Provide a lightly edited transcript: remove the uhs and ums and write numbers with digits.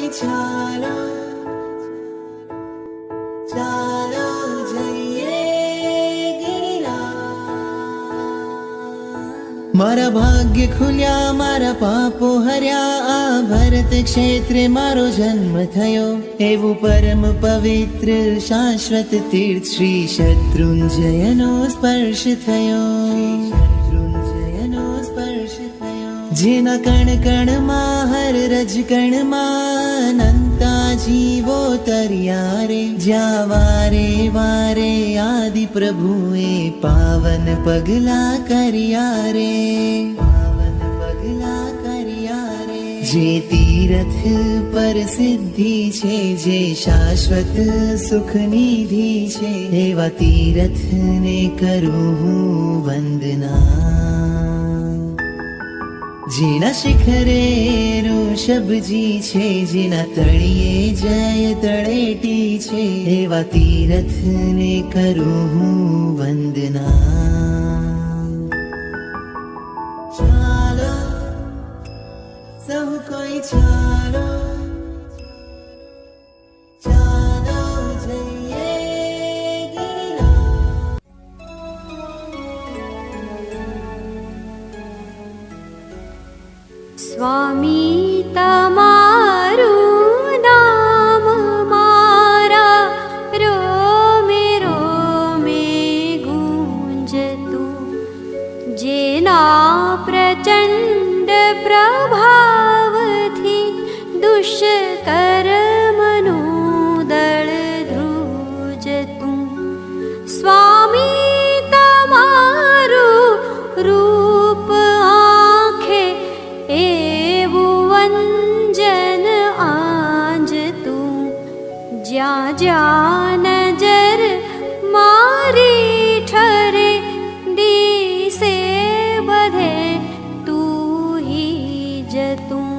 કોઈ ચાલો ચાલો જઈએ ગિરિરાજ। મારા ભાગ્ય ખુલ્યા, મારા પાપો હર્યા, આ ભરત ક્ષેત્રે મારો જન્મ થયો। એવું પરમ પવિત્ર શાશ્વત તીર્થ શ્રી શત્રુંજયનો સ્પર્શ થયો। જેના કણ કણમાં હર રજ કણમાં અનંતા જીવો તર્યા રે। જ્યાં વારે વારે આદિ પ્રભુએ પાવન પગલા કર્યા રે, પાવન પગલા કર્યા રે। જે તીરથ પર સિદ્ધિ છે, જે શાશ્વત સુખ નિધિ છે, એવા તીરથને કરું હું વંદના। જેના શિખરે ઋષભજી છે, જેના તળિયે જય તળેટી છે, એવા તીરથને કરું હું વંદના। ચાલો સૌ કોઈ ચાલો ચાલો જઈએ ગિરિરાજ। સ્વામી તમારું નામ મારા રોમે રોમે ગુંજતું। જેના પ્રચંડ પ્રભાવથી દુષ્કર્મનું દળ ધ્રુજતું। સ્વામી તમારું રૂપ આંખે એવું વંજન આંજતું। જ્યાં જ્યાં નજર મારી ઠરે, દિશે બધે તું હી જતું।